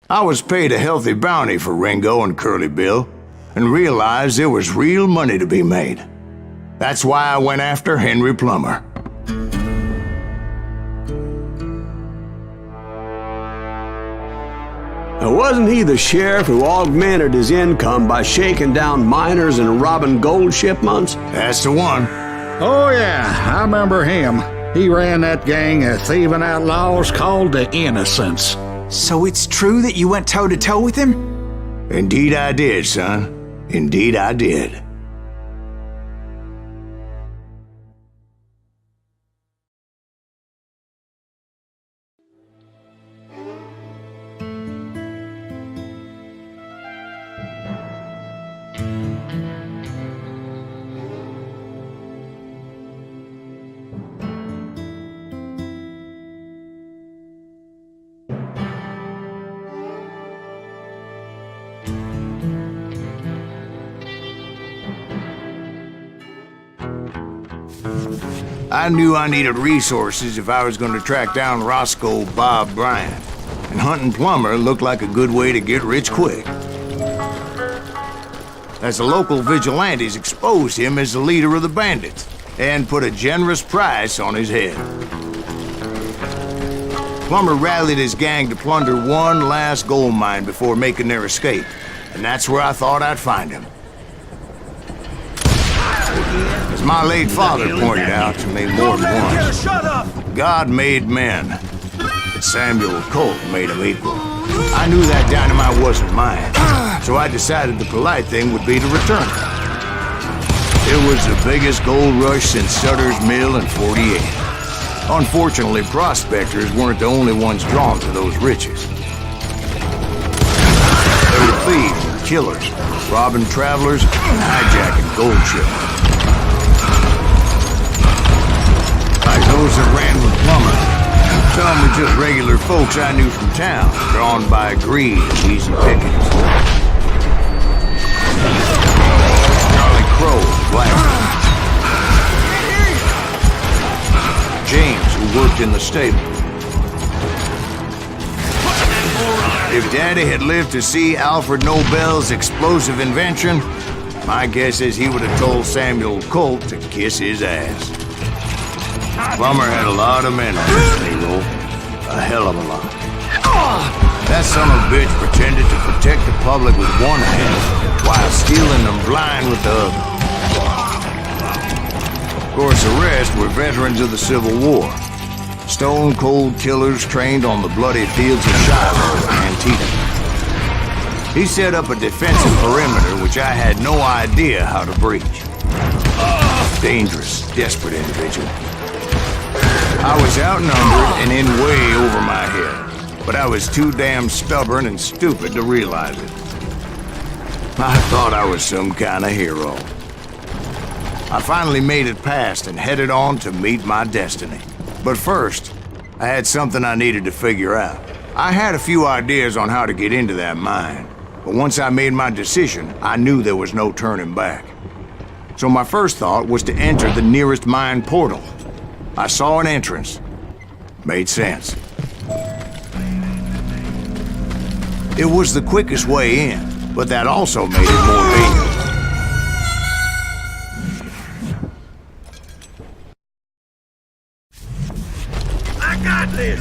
I was paid a healthy bounty for Ringo and Curly Bill, and realized there was real money to be made. That's why I went after Henry Plummer. Now, wasn't he the sheriff who augmented his income by shaking down miners and robbing gold shipments? That's the one. Oh yeah, I remember him. He ran that gang of thieving outlaws called the Innocents. So it's true that you went toe-to-toe with him? Indeed I did, son. Indeed I did. I knew I needed resources if I was going to track down Roscoe Bob Bryant, and hunting Plummer looked like a good way to get rich quick. As the local vigilantes exposed him as the leader of the bandits, and put a generous price on his head. Plummer rallied his gang to plunder one last gold mine before making their escape, and that's where I thought I'd find him. As my late father pointed out to me more than once, God made men, but Samuel Colt made them equal. I knew that dynamite wasn't mine, so I decided the polite thing would be to return it. It was the biggest gold rush since Sutter's Mill in '48. Unfortunately, prospectors weren't the only ones drawn to those riches. There were thieves and killers, robbing travelers and hijacking gold ships. Like those that ran with Plummer. Some were just regular folks I knew from town, drawn by greed and easy pickings. Charlie Crow, Blackstone. James, who worked in the stable. If Daddy had lived to see Alfred Nobel's explosive invention, my guess is he would have told Samuel Colt to kiss his ass. Plummer had a lot of men on his payroll. A hell of a lot. That son of a bitch pretended to protect the public with one hand, while stealing them blind with the other. Of course, the rest were veterans of the Civil War. Stone-cold killers trained on the bloody fields of Shiloh and Antietam. He set up a defensive perimeter which I had no idea how to breach. Dangerous, desperate individual. I was outnumbered and in way over my head, but I was too damn stubborn and stupid to realize it. I thought I was some kind of hero. I finally made it past and headed on to meet my destiny. But first, I had something I needed to figure out. I had a few ideas on how to get into that mine, but once I made my decision, I knew there was no turning back. So my first thought was to enter the nearest mine portal. I saw an entrance. Made sense. It was the quickest way in, but that also made it more dangerous. I got this!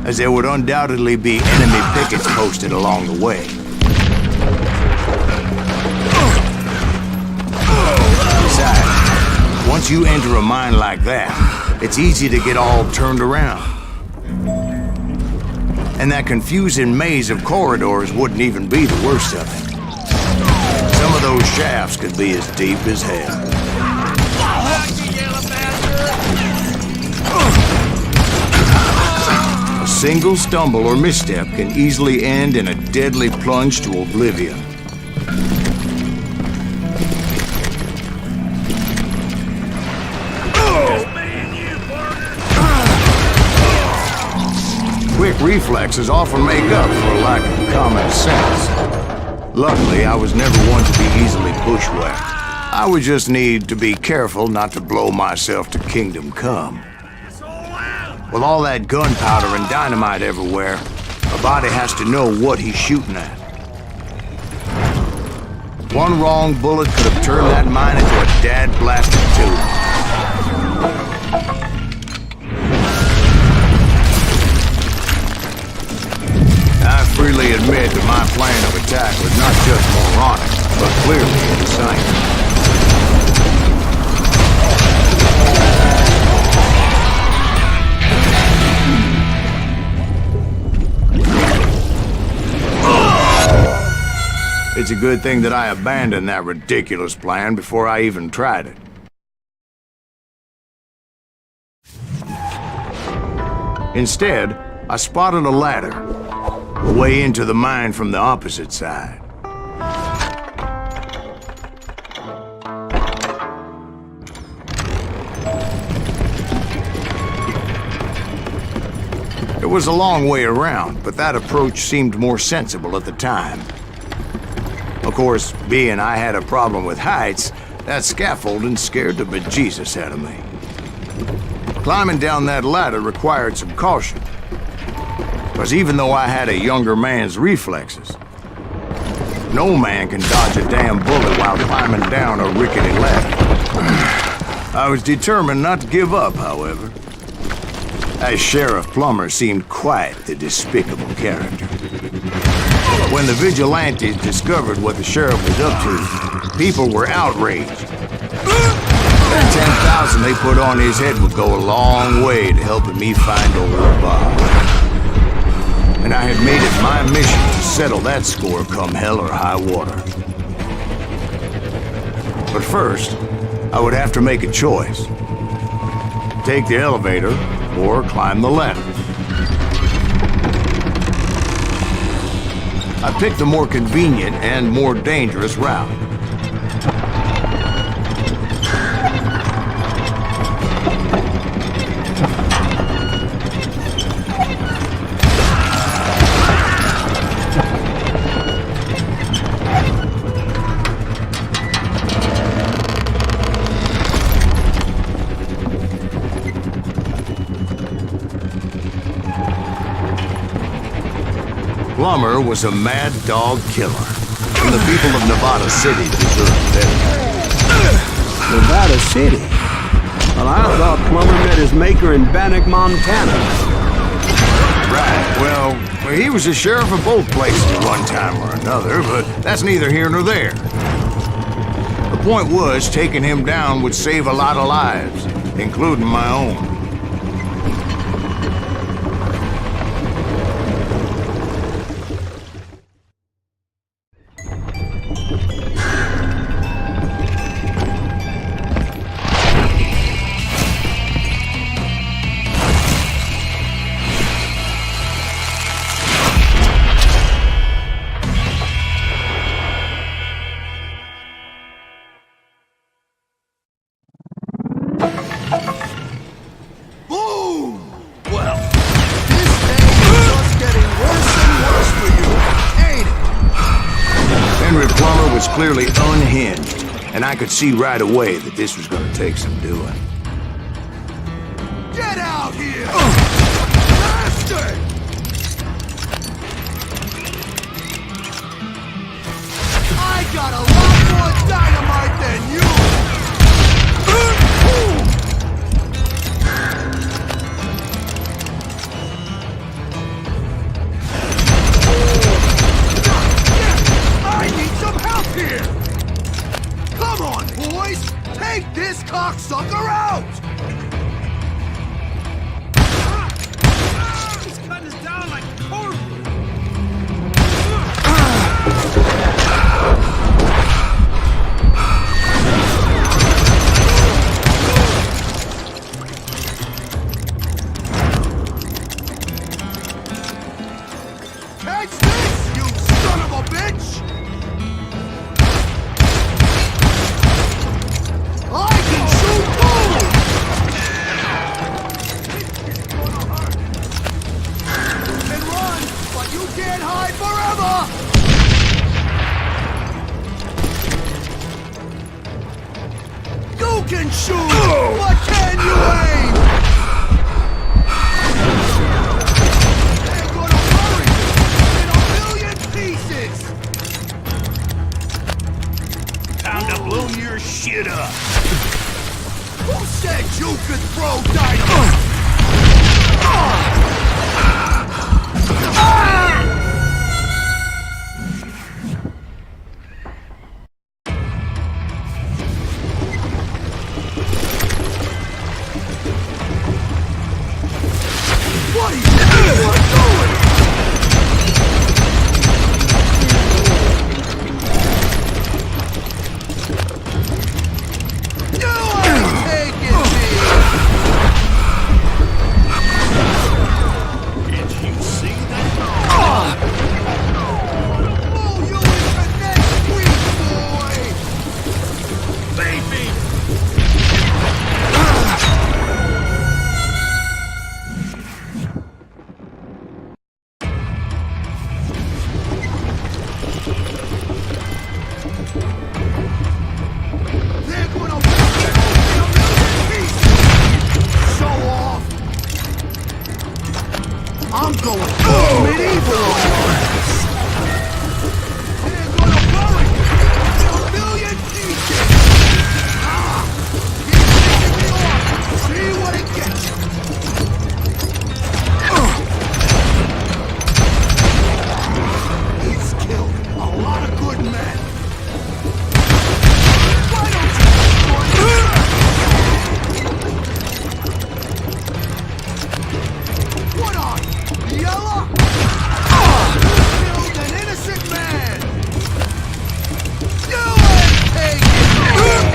As there would undoubtedly be enemy pickets posted along the way. Besides, once you enter a mine like that, it's easy to get all turned around. And that confusing maze of corridors wouldn't even be the worst of it. Some of those shafts could be as deep as hell. A single stumble or misstep can easily end in a deadly plunge to oblivion. Quick reflexes often make up for a lack of common sense. Luckily, I was never one to be easily bushwhacked. I would just need to be careful not to blow myself to kingdom come. With all that gunpowder and dynamite everywhere, a body has to know what he's shooting at. One wrong bullet could have turned that mine into a dad-blasted tube. I freely admit that my plan of attack was not just moronic, but clearly insane. It's a good thing that I abandoned that ridiculous plan before I even tried it. Instead, I spotted a ladder, a way into the mine from the opposite side. It was a long way around, but that approach seemed more sensible at the time. Of course, being I had a problem with heights, that scaffolding scared the bejesus out of me. Climbing down that ladder required some caution, because even though I had a younger man's reflexes, no man can dodge a damn bullet while climbing down a rickety ladder. I was determined not to give up, however, as Sheriff Plummer seemed quite the despicable character. When the vigilantes discovered what the sheriff was up to, people were outraged. That 10,000 they put on his head would go a long way to helping me find old Bob. And I had made it my mission to settle that score come hell or high water. But first, I would have to make a choice. Take the elevator or climb the ladder. I picked the more convenient and more dangerous route. Plummer was a mad dog killer, and the people of Nevada City deserved better. Nevada City? Well, I thought Plummer met his maker in Bannock, Montana. Right, well, he was the sheriff of both places at one time or another, but that's neither here nor there. The point was, taking him down would save a lot of lives, including my own. Was clearly unhinged, and I could see right away that this was going to take some doing. Get out here! Bastard! I got a lot more dynamite than you! I need some help here! Come on, boys! Take this cocksucker out! He's cutting us down like cordwood! Catch this, you son of a bitch! I can shoot too! You can run, but you can't hide forever! You can shoot, but can you aim? I'm going full medieval on your ass. They're gonna bury you in a million pieces. Keep picking me off. See what it gets you. He's killed a lot of good men. Why don't you join me? What are you, yellow? You killed an innocent man! You ain't taking it!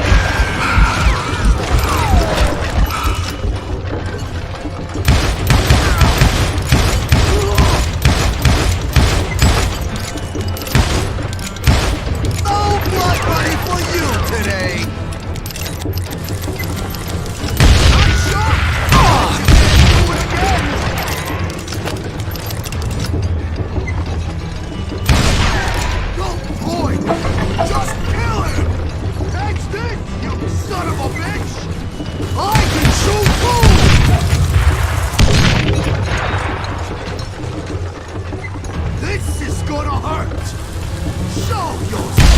No blood money for you today! Nice shot! You can't do it again! Go, boy! Just kill him! That's it, you son of a bitch! I can shoot too! This is gonna hurt! Show yourself!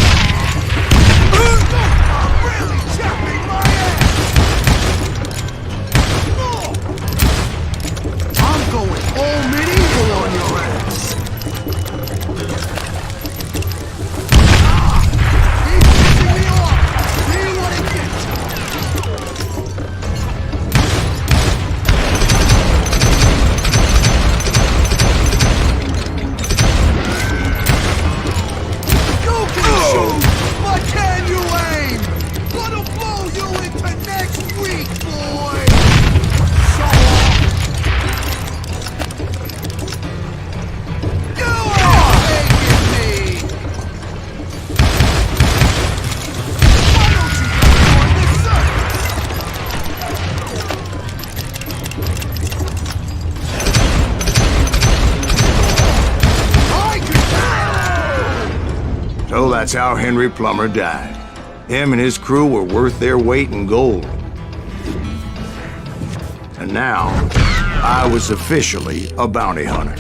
I'm really chapping my ass! I'm going all medieval on your ass! Keep pissing me off! See what it gets you! You can shoot, but can you aim? Gonna blow you into next week, boy! So you ain't taking me! Why don't you join the circus? I can... So that's how Henry Plummer died. Him and his crew were worth their weight in gold. And now, I was officially a bounty hunter.